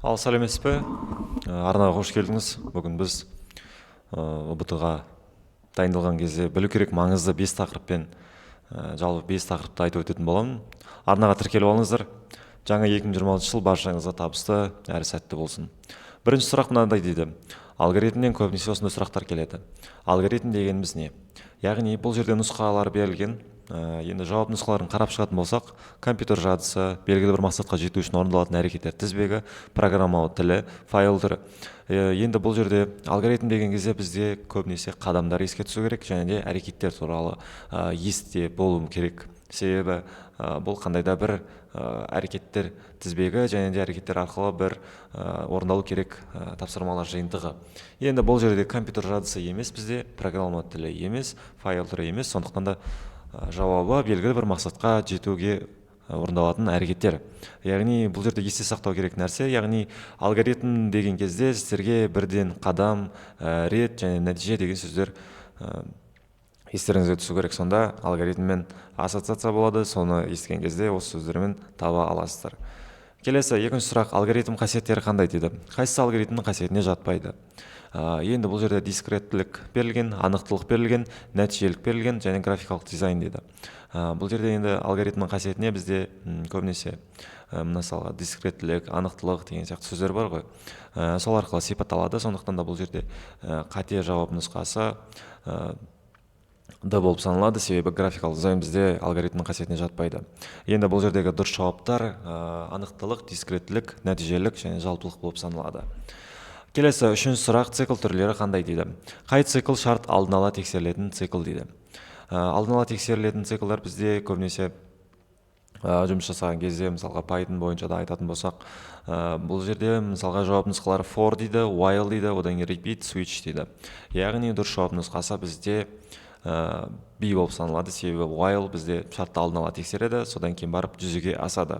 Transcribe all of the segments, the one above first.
Ал сәлеметсіз бе? Арнаға қош келдіңіз. Бүгін біз ұбт-ға дайындалған кезде білу керек маңызды 5 тақырыппен жалпы 5 тақырыпты айтып өтетін боламын. Арнаға тіркеліп алыңыздар. Жаңа 2026 жыл баршаңызға табысты әрі сәтті болсын. Бірінші сұрақ мынандай дейді. Алгоритмнен көбінесе осындай сұрақтар келеді. Алгоритм дегеніміз не? Яғни бұл жерде нұсқалар берілген. Енді жауап нұсқаларын қарап шығатын болсақ, компьютер жадысы, белгілі бір мақсатқа жету үшін орындалатын әрекеттер тізбегі, программалау тілі, файл түрі. Енді бұл жерде алгоритм деген кезде бізде көбінесе қадамдар еске түсу керек, және де әрекеттер туралы есте болу керек. Себебі бұл қандай да бір әрекеттер тізбегі және де әрекеттер арқылы бір орындалу керек тапсырмалар жиынтығы. Енді бұл жерде компьютер жадысы емес, бізде программалау тілі емес, файл түрі емес, сондықтан да жауабы белгілі бір мақсатқа жетуге орындалатын әрекеттер. Яғни бұл жерде есте сақтау керек нәрсе, яғни алгоритм деген кезде сіздерге бірден қадам, рет және нәтиже деген сөздер естеріңізге түсу керек. Сонда алгоритммен ассоциация болады, соны естіген кезде осы сөздермен таба аласыздар. Келесі екінші сұрақ, алгоритм қасиеттері қандай дейді. Қайсысы алгоритмнің қасиетіне жатпайды? Енді бұл жерде дискреттілік берілген, анықтылық берілген, нәтижелік берілген және графикалық дизайн дейді. Бұл жерде енді алгоритмнің қасиетіне бізде көбінесе мысалға дискреттілік, анықтылық деген сияқты сөздер бар ғой. Сол арқылы сипатталады. Сондықтан да бұл жерде қате жауап нұсқасы да болып саналады, себебі графикалық дизайн бізде алгоритмнің қасиетіне жатпайды. Енді бұл жердегі дұрыс жауаптар анықтылық, дискреттілік, нәтижелік және жалпылық болып саналады. Келесі үшінші сұрақ, цикл түрлері қандай дейді. Қай цикл шарт алдын ала тексерілетін цикл дейді. Алдын ала тексерілетін циклдар бізде көбінесе жұмыс жасаған кезде, мысалға Python бойынша да айтатын болсақ, бұл жерде мысалға жауап нұсқалары for дейді, while дейді, одан кейін repeat, switch дейді. Яғни дұрыс жауап нұсқасы бізде B болып саналады, себебі while бізде шартты алдын ала тексереді, содан кейін барып жүзеге асады.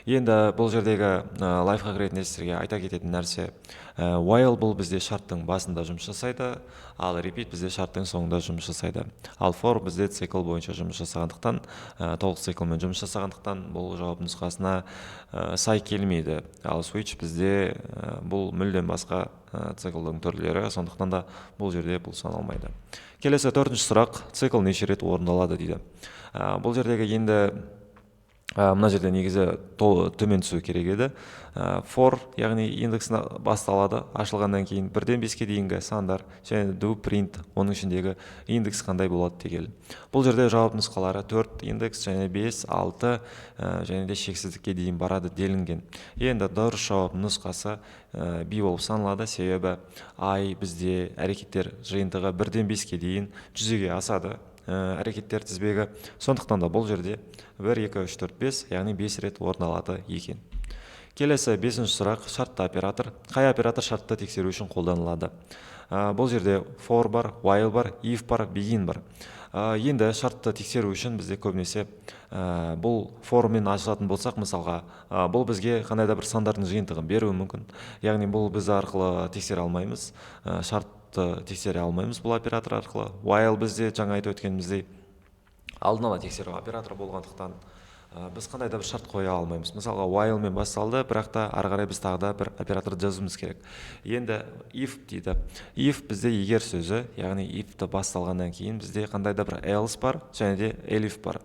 Енді бұл жердегі лайфхак ретінде сіздерге айта кететін нәрсе, while бұл бізде шарттың басында жұмыс жасайды, ал repeat бізде шарттың соңында жұмыс жасайды. Ал for бізде цикл бойынша жұмыс жасағандықтан, толық циклмен жұмыс жасағандықтан бұл жауап нұсқасына сай келмейді. Ал switch бізде бұл мүлдем басқа циклдың түрлері, сондықтан да бұл жерде бұл саналмайды. Келесі төртінші сұрақ, цикл неше рет орындалады дейді. Бұл жердегі енді мына жерде негізі төмен түсу керек еді. For, яғни индексін басталады, ашылғаннан кейін 1-ден 5-ке дейінгі сандар, және do print, оның ішіндегі индекс қандай болады дегелі. Бұл жерде жауап нұсқалары 4 индекс және 5, 6 және де шексіздікке дейін барады делінген. Енді дұрыс жауап нұсқасы B болып саналады, себебі I бізде әрекеттер жиынтығы 1-ден 5-ке дейін жүзеге асады. Әрекеттер тізбегі. Сондықтан да бұл жерде 1, 2, 3, 4, 5, яғни 5 рет орындалады екен. Келесі 5-ші сұрақ, шартты оператор. Қай оператор шартты тексеру үшін қолданылады? Бұл жерде for бар, while бар, if бар, begin бар. Енді шартты тексеру үшін бізде көбінесе бұл форммен ашылатын болсақ, мысалға, бұл бізге қандай да бір сандардың жиынтығын беруі мүмкін. Яғни бұл біз арқылы тексере алмаймыз, шартты тексере алмаймыз бұл оператор арқылы. While бізде жаңа айтып өткеніміздей алдын ала тексеру операторы болғандықтан біз қандай да бір шарт қоя алмаймыз. Мысалға, while мен басталды, бірақ та ары қарай біз тағы да бір операторды жазуымыз керек. Енді if дейді. If бізде егер сөзі, яғни if-ті басталғаннан кейін бізде қандай да бір else бар, және де elif бар.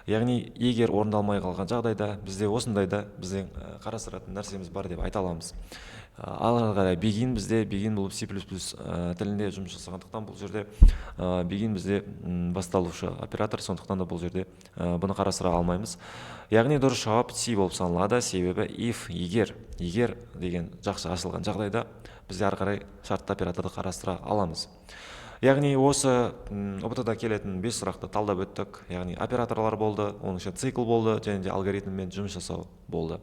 Яғни егер орындалмай қалған жағдайда бізде осындайда біздің қарастыратын нәрсеміз бар деп айта аламыз. Ары қарай begin бізде, begin болып C++ тілінде жұмыс жасағандықтан бұл жерде begin бізде басталушы оператор, сондықтан да бұл жерде бұны қарастыра алмаймыз. Яғни дұрыс жауап C болып саналады, себебі if, егер деген жақсы ашылған жағдайда бізде ары қарай шартты операторды қарастыра аламыз. Яғни осы ұбт-да келетін 5 сұрақты талдап өттік. Яғни операторлар болды, оның ішінде цикл болды, және де алгоритммен жұмыс жасау болды.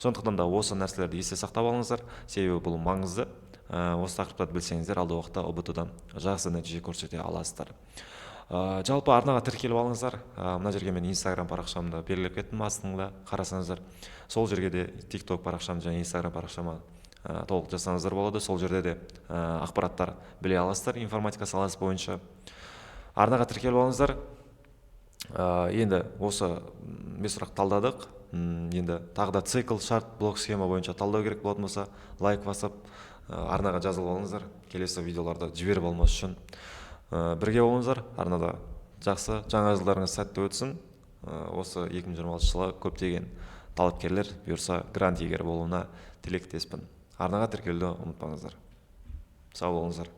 Сондықтан да осы нәрселерді есте сақтап алыңыздар, себебі бұл маңызды. Осы тақырыптарды білсеңіздер, алдағы уақытта ұбт-дан жақсы нәтиже көрсете аласыздар. Жалпы арнаға тіркеліп алыңыздар. Мына жерге мен Instagram парақшамды белгілеп кеттім, астыңда қарасаңыздар. Сол жерге де TikTok парақшам және Instagram парақшама толық жасаңыздар болады. Сол жерде де ақпараттар біле аласыздар информатика саласы бойынша. Арнаға тіркеліп алыңыздар. Енді осы 5 сұрақ талдадық. Енді тағы да цикл шарт блок схема бойынша талдау керек болатын болса, лайк басып, арнаға жазылып алыңыздар. Келесі видеоларды жіберіп алмас үшін. Бірге болыңыздар. Арнада жақсы, жаңа жылдарыңыз сәтті өтсін. Осы 2026 жылы көптеген талапкерлер бұйырса грант иегері болуына тілектеспін. Арнаға тіркелуді ұмытпаңыздар. Сау болыңыздар.